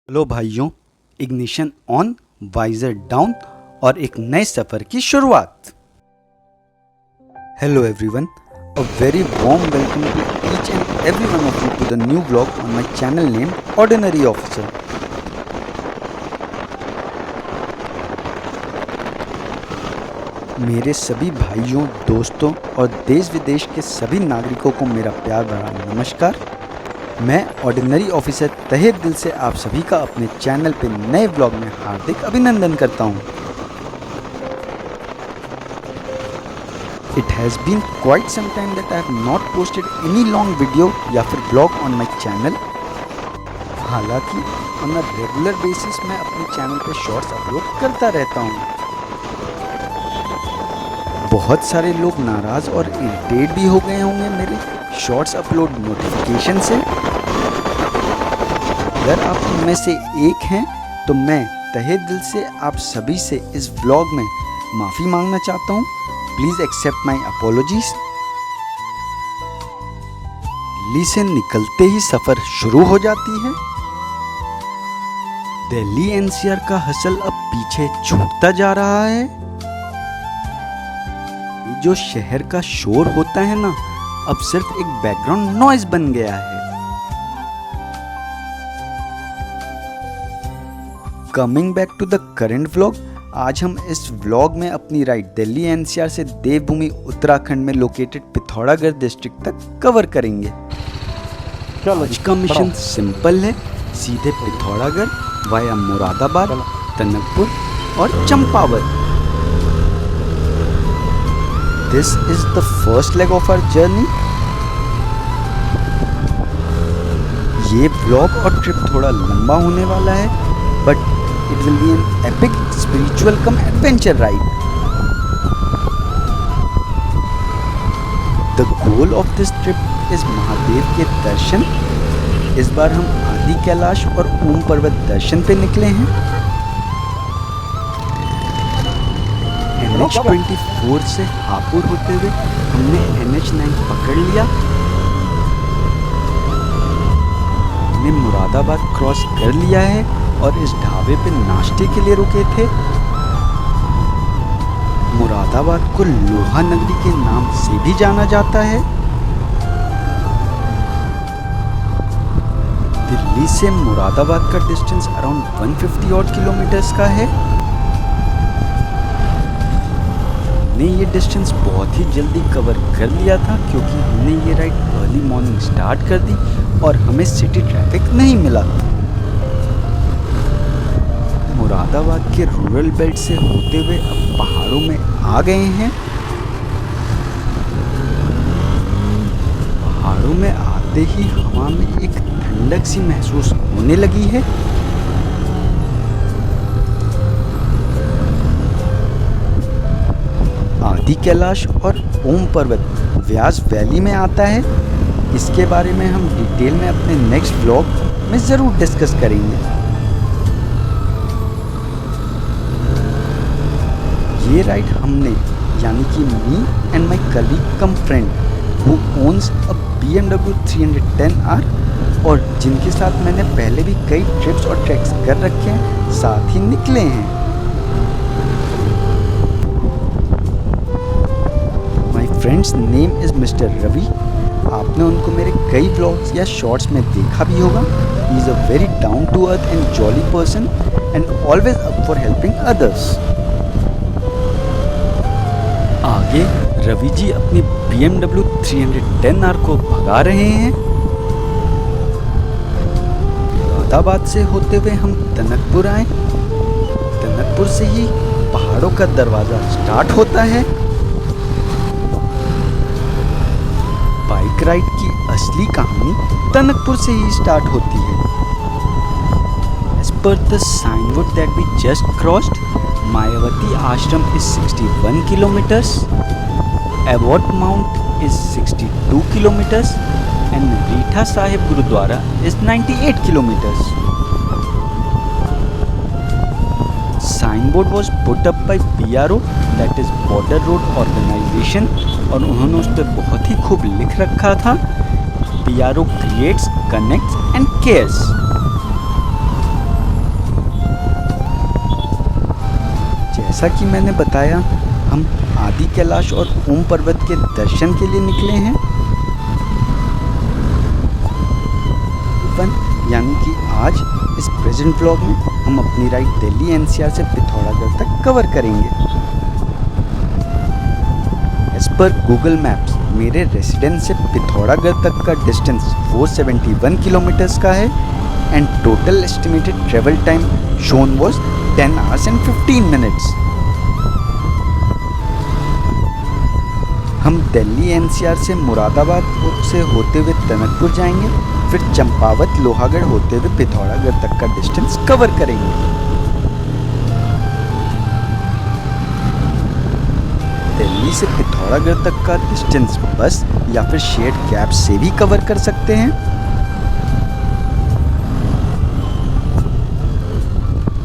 Hello भाइयों, ignition on, visor down और एक नए सफर की शुरुआत। Hello everyone, a very warm welcome to each and every one of you to the new vlog on my channel name ordinary officer. मेरे सभी भाइयों, दोस्तों और देश विदेश के सभी नागरिकों को मेरा प्यार भरा नमस्कार। मैं ऑर्डिनरी ऑफिसर तहे दिल से आप सभी का अपने चैनल पे नए व्लॉग में हार्दिक अभिनंदन करता हूँ। It has been quite some time that I have not posted any long video या फिर vlog on my channel। हालांकि on a regular basis मैं अपने चैनल पे शॉर्ट्स अपलोड करता रहता हूँ। बहुत सारे लोग नाराज़ और इरिटेट भी हो गए होंगे मेरे शॉर्ट्स अपलोड नोटिफिकेशन से। अगर आप उनमें से एक हैं तो मैं तहे दिल से आप सभी से इस व्लॉग में माफ़ी मांगना चाहता हूँ। Please accept my apologies. Delhi से निकलते ही सफ़र शुरू हो जाती है। दिल्ली एनसीआर का हसल अब पीछे छूटता जा रहा है। ये जो शहर का शोर होता है ना, अब सिर्फ एक बैकग्राउंड नॉइज बन गया है। Coming back to the current vlog, आज हम इस व्लॉग में अपनी राइड दिल्ली एनसीआर से देवभूमि उत्तराखंड में लोकेटेड पिथौरागढ़ डिस्ट्रिक्ट तक कवर करेंगे। आज का मिशन सिंपल है, सीधे पिथौरागढ़ वाया मुरादाबाद, टनकपुर और Champawat. This is the first leg of our journey. ये व्लॉग और ट्रिप थोड़ा लंबा होने वाला है, but it will be an epic spiritual cum adventure ride. The goal of this trip is Mahadev के दर्शन। इस बार हम आदि कैलाश और ओम पर्वत दर्शन पे निकले हैं। NH24 से हापुड़ होते हुए हमने NH9 पकड़ लिया। हमने मुरादाबाद क्रॉस कर लिया है और इस ढाबे पे नाश्ते के लिए रुके थे। मुरादाबाद को लोहा नगरी के नाम से भी जाना जाता है। दिल्ली से मुरादाबाद का डिस्टेंस अराउंड 150 ऑड किलोमीटर्स का है। हमने ये डिस्टेंस बहुत ही जल्दी कवर कर लिया था क्योंकि हमने ये राइड अर्ली मॉर्निंग स्टार्ट कर दी और हमें सिटी ट्रैफिक नहीं मिला। मुरादाबाद के रूरल बेल्ट से होते हुए अब पहाड़ों में आ गए हैं। पहाड़ों में आते ही हवा में एक ठंडक सी महसूस होने लगी है। आदि कैलाश और ओम पर्वत व्यास वैली में आता है। इसके बारे में हम डिटेल में अपने नेक्स्ट व्लॉग में ज़रूर डिस्कस करेंगे। ये राइड हमने यानी कि me and my colleague come friend who owns a BMW 310R और जिनके साथ मैंने पहले भी कई ट्रिप्स और ट्रैक्स कर रखे हैं, साथ ही निकले हैं। My friend's name is mister Ravi. आपने उनको मेरे कई व्लॉग्स या शॉर्ट्स में देखा भी होगा। He is a very down to earth and jolly person and always up for helping others. आगे रवि जी अपनी BMW 310R को भगा रहे हैं। मुरादाबाद से होते हुए हम टनकपुर आए। टनकपुर से ही पहाड़ों का दरवाज़ा स्टार्ट होता है। बाइक राइड की असली कहानी टनकपुर से ही स्टार्ट होती है। As per the signboard that we just crossed, Mayavati Ashram is 61 kilometers, Abbot Mount is 62 kilometers and Reetha Sahib Gurudwara is 98 kilometers. Signboard was put up by BRO, that is Border Road Organization, और उन्होंने उस पर बहुत ही खूब लिख रखा था, BRO creates, connects and cares। जैसा कि मैंने बताया, हम आदि कैलाश और ओम पर्वत के दर्शन के लिए निकले हैं। यानी कि आज इस प्रेजेंट व्लॉग में हम अपनी राइड दिल्ली एनसीआर से पिथौरागढ़ तक कवर करेंगे। एज पर गूगल मैप्स मेरे रेसिडेंस से पिथौरागढ़ तक का डिस्टेंस 471 किलोमीटर्स का है and total estimated travel time shown was 10 hours and 15 minutes। हम दिल्ली एनसीआर से मुरादाबाद से होते हुए टनकपुर जाएंगे, फिर चंपावत लोहागढ़ होते हुए पिथौरागढ़ तक का डिस्टेंस कवर करेंगे। दिल्ली से पिथौरागढ़ तक का डिस्टेंस बस या फिर शेयर्ड कैब से भी कवर कर सकते हैं।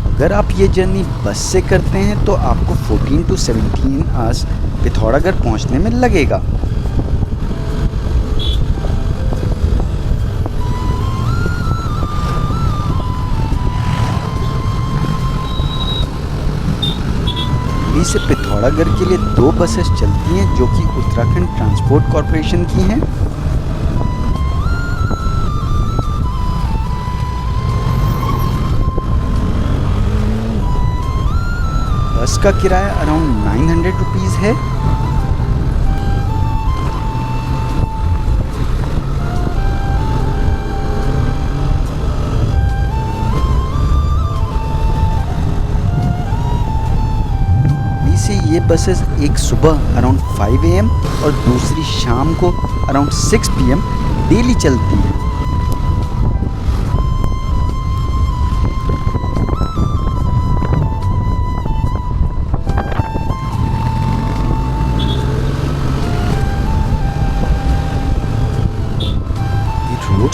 अगर आप ये जर्नी बस से करते हैं तो आपको 14 to 17 आवर्स पिथौरागढ़ पहुंचने में लगेगा। दिल्ली से पिथौरागढ़ के लिए 2 बसेस चलती हैं जो कि उत्तराखंड ट्रांसपोर्ट कॉरपोरेशन की हैं। बस का किराया अराउंड 900 रुपीज़ है। से ये बसेस एक सुबह अराउंड 5 AM और दूसरी शाम को अराउंड 6 PM डेली चलती है।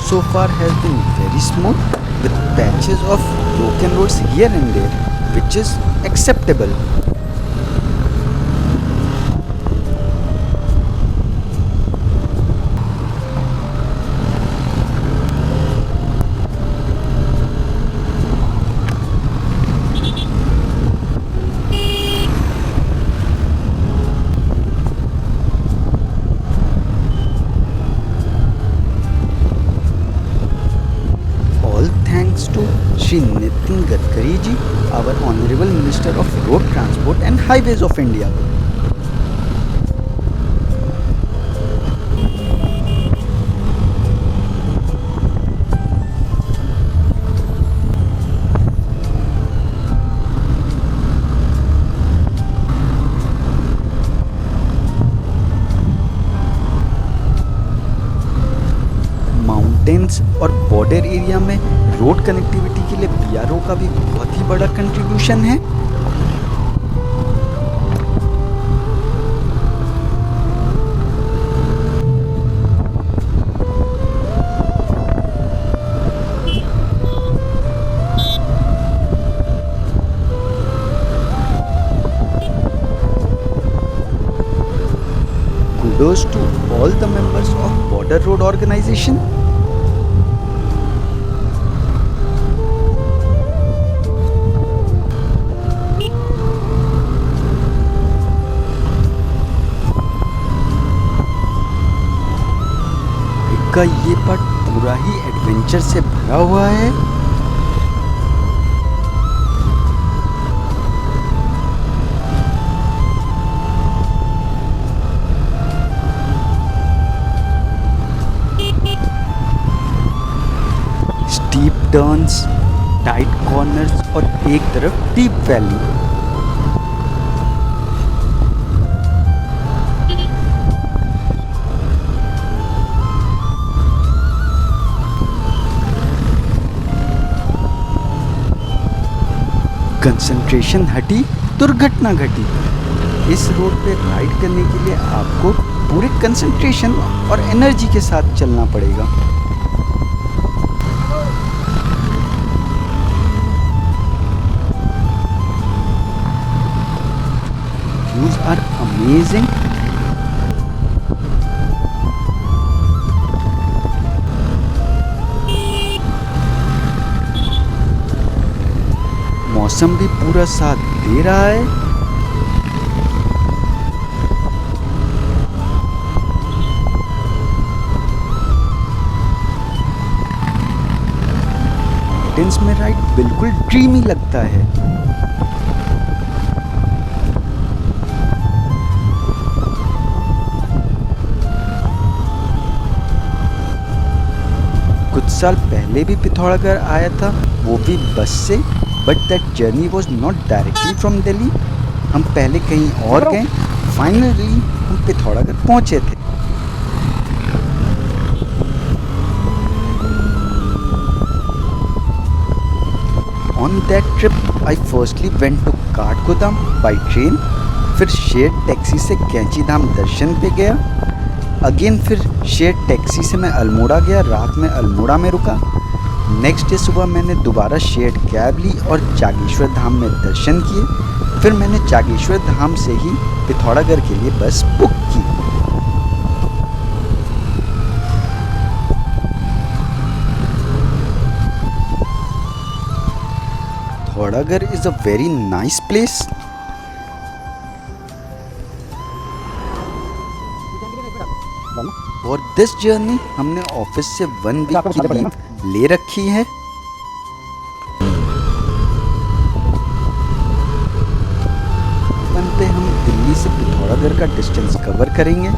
So far has been very smooth with patches of broken roads here and there, which is acceptable. To Shri Nitin Gadkari ji, our Honorable Minister of Road Transport and Highways of India. Mountains और border area में road connectivity के लिए BRO का भी बहुत ही बड़ा contribution है। Kudos to all the members of Border Road Organization. का ये पार्ट पूरा ही एडवेंचर से भरा हुआ है। स्टीप टर्न्स, टाइट कॉर्नर्स और एक तरफ डीप वैली। कंसंट्रेशन हटी, दुर्घटना घटी। इस रोड पे राइड करने के लिए आपको पूरे कंसंट्रेशन और एनर्जी के साथ चलना पड़ेगा। Views are amazing. मौसम भी पूरा साथ दे रहा है। माउंटेन्स में राइड बिल्कुल ड्रीमी लगता है। कुछ साल पहले भी पिथौरागढ़ आया था, वो भी बस से, but that journey was not directly from Delhi. हम पहले कहीं और गए, फाइनली हम पिथौरागढ़ पहुंचे थे। On that trip, I firstly went to Kathgodam by train, फिर शेयर टैक्सी से कैंची धाम दर्शन पे गया। अगेन फिर शेयर टैक्सी से मैं अल्मोड़ा गया, रात में अल्मोड़ा में रुका। नेक्स्ट डे सुबह मैंने दोबारा शेयर कैब ली और जागेश्वर धाम में दर्शन किए। फिर मैंने जागेश्वर धाम से ही पिथौरागढ़ के लिए बस बुक की। Pithoragarh is a very nice place. और दिस जर्नी हमने ऑफिस से 1 वीक की लीव ले रखी है। पे हम दिल्ली से पिथौरागढ़ का डिस्टेंस कवर करेंगे।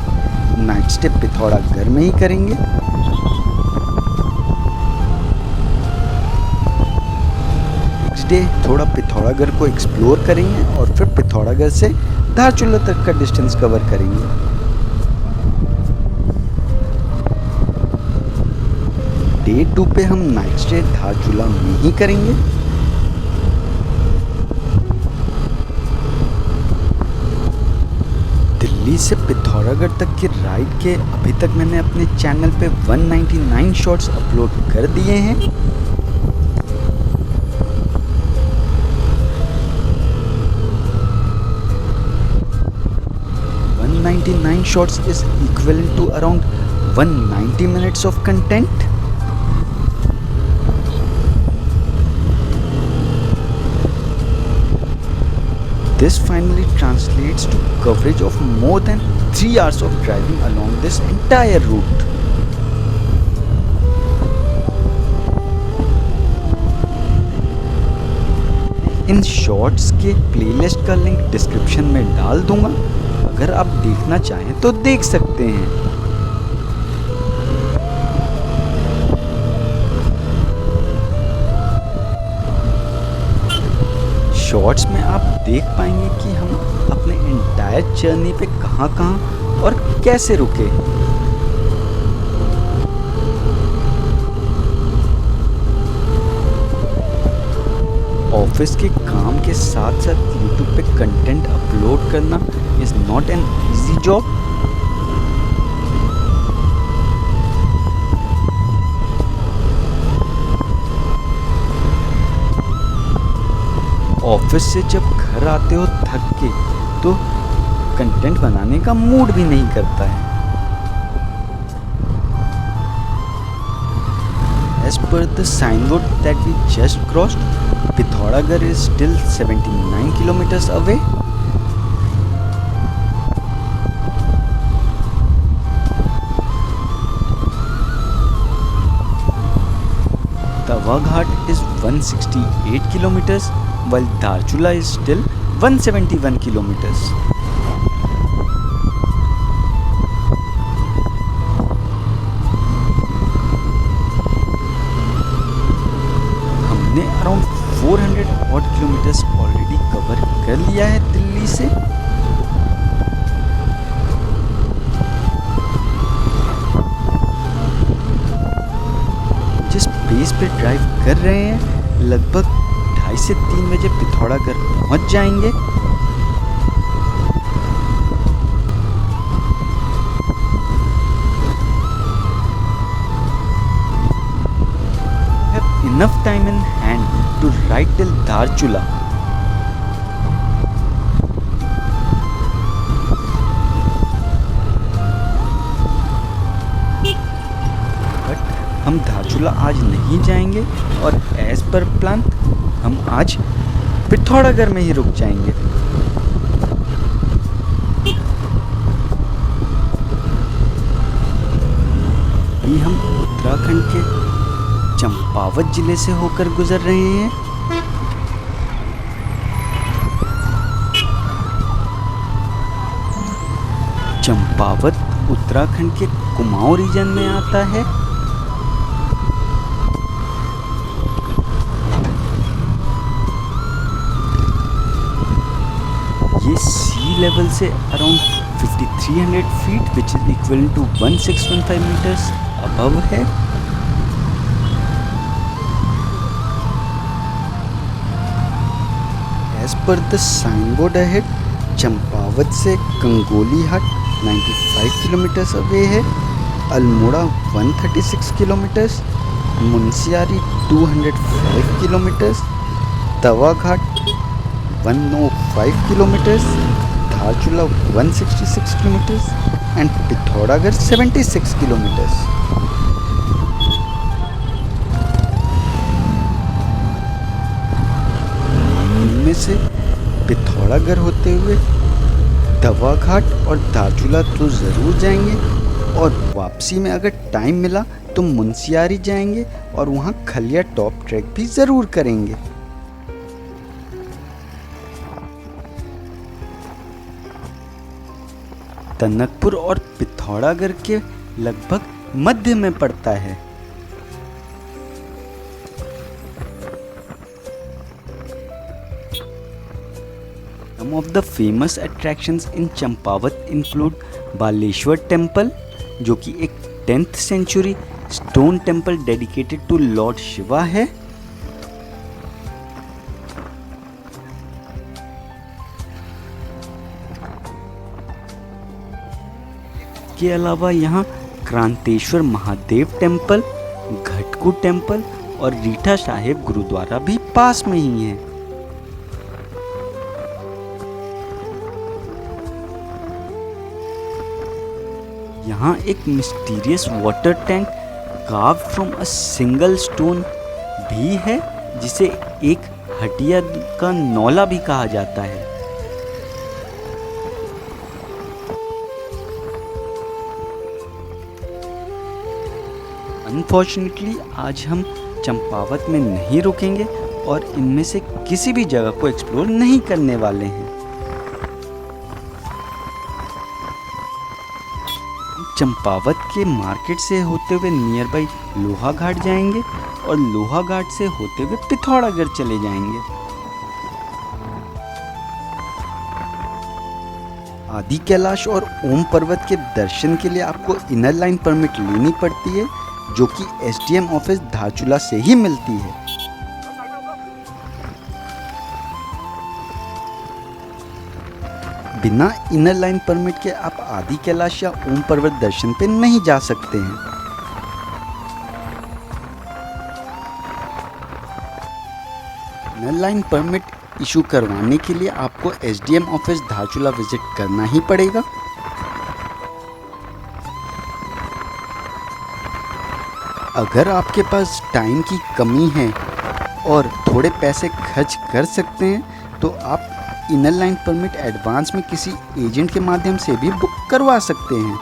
नाइट स्टे पिथौरागढ़ में ही करेंगे। नेक्स्ट डे थोड़ा पिथौरागढ़ को एक्सप्लोर करेंगे और फिर पिथौरागढ़ से धारचूला तक का डिस्टेंस कवर करेंगे। डे 2 पे हम नाइट स्टे धारचूला में ही करेंगे। दिल्ली से पिथौरागढ़ तक की राइड के अभी तक मैंने अपने चैनल पे 199 शॉट्स अपलोड कर दिए हैं। Shots is equivalent to around 190 minutes of content. This finally translates to coverage of more than 3 hours of driving along this entire route. In shorts के प्लेलिस्ट का लिंक डिस्क्रिप्शन में डाल दूंगा, अगर आप देखना चाहें तो देख सकते हैं। शॉर्ट्स में आप देख पाएंगे कि हम अपने एंटायर जर्नी पे कहाँ और कैसे रुके। ऑफिस के काम के साथ साथ यूट्यूब पे कंटेंट अपलोड करना is not an easy job. Office से जब घर आते हो थक के तो कंटेंट बनाने का मूड भी नहीं करता है। As per the signboard that we just crossed, Pithoragarh is still 79 kilometers away. Tawa Ghat is 168 kilometers, while Dharchula is still 171 kilometers. हमने around 400 odd kilometres already cover कर लिया है दिल्ली से। जिस पेस पे ड्राइव कर रहे हैं लगभग 2:30 से 3 बजे पिथौरागढ़ पहुंच जाएंगे। Enough time in hand to ride till Dharchula. But हम धारचूला आज नहीं जाएंगे और एज पर प्लान हम आज पिथौरागढ़ में ही रुक जाएंगे। अभी हम उत्तराखंड के चंपावत जिले से होकर गुजर रहे हैं। चंपावत उत्तराखंड के कुमाऊं रीजन में आता है। ये सी लेवल से around 5300 feet which is equal to 1615 metres above है। As per the sign board ahead, Champawat से कंगोली हट 95 किलोमीटर्स अवे है, अल्मोड़ा 136 किलोमीटर्स, मुनस्यारी 205 किलोमीटर्स, तवा घाट 105 kilometres, Dharchula 166 kilometres and Pithoragarh 76 kilometres. इनमें से पिथौरागढ़ होते हुए तवा घाट और धारचूला तो ज़रूर जाएंगे, और वापसी में अगर टाइम मिला तो मुनस्यारी जाएंगे और वहाँ खलिया टॉप ट्रैक भी ज़रूर करेंगे। टनकपुर और पिथौरागढ़ के लगभग मध्य में पड़ता है। Some of the famous attractions in Champawat include Baleshwar temple, जो कि एक 10th century stone temple dedicated to lord Shiva है। के अलावा यहाँ क्रांतेश्वर महादेव टेम्पल, घटकू टेम्पल और रीठा साहिब गुरुद्वारा भी पास में ही है। यहाँ एक mysterious water tank carved from a single stone भी है, जिसे एक हटिया का नौला भी कहा जाता है। अनफॉर्चुनेटली आज हम चंपावत में नहीं रुकेंगे और इनमें से किसी भी जगह को एक्सप्लोर नहीं करने वाले हैं। चंपावत के मार्केट से होते हुए नियर बाई लोहा घाट जाएंगे और लोहा घाट से होते हुए पिथौरागढ़ चले जाएंगे। आदि कैलाश और ओम पर्वत के दर्शन के लिए आपको इनर लाइन परमिट लेनी पड़ती है, जो कि एसडीएम ऑफिस धारचूला से ही मिलती है। बिना इनर लाइन परमिट के आप आदि कैलाश या ओम पर्वत दर्शन पे नहीं जा सकते हैं। इनर लाइन परमिट इशू करवाने के लिए आपको एसडीएम ऑफिस धारचूला विजिट करना ही पड़ेगा। अगर आपके पास टाइम की कमी है और थोड़े पैसे खर्च कर सकते हैं तो आप इनर लाइन परमिट एडवांस में किसी एजेंट के माध्यम से भी बुक करवा सकते हैं।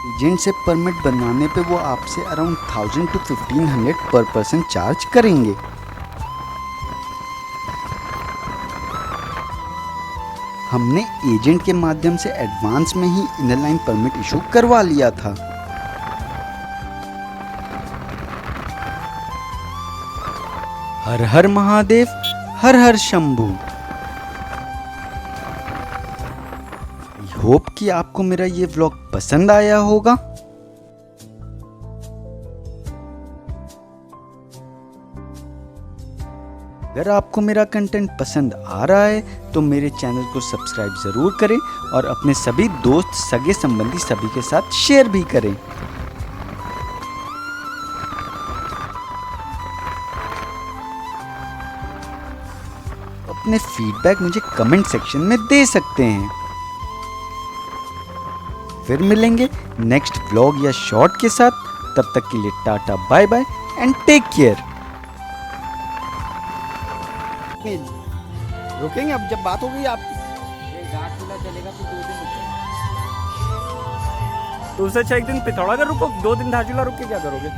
एजेंट से परमिट बनवाने पे वो आपसे अराउंड 1000 to 1500 पर पर्सन चार्ज करेंगे। हमने एजेंट के माध्यम से एडवांस में ही इनर लाइन परमिट इशू करवा लिया था। हर हर महादेव, हर हर शंभू। आई होप कि आपको मेरा ये व्लॉग पसंद आया होगा। अगर आपको मेरा कंटेंट पसंद आ रहा है तो मेरे चैनल को सब्सक्राइब ज़रूर करें और अपने सभी दोस्त, सगे संबंधी सभी के साथ शेयर भी करें। अपने फीडबैक मुझे कमेंट सेक्शन में दे सकते हैं। फिर मिलेंगे नेक्स्ट व्लॉग या शॉर्ट के साथ। तब तक के लिए tata, bye bye and take care. रुकेंगे अब, जब बात हो गई आपकी। ये घाट चलेगा तो 2 दिन रुकेंगे। तो उससे अच्छा एक दिन पिथौरागढ़ रुको, 2 दिन धारचूला रुक के क्या करोगे?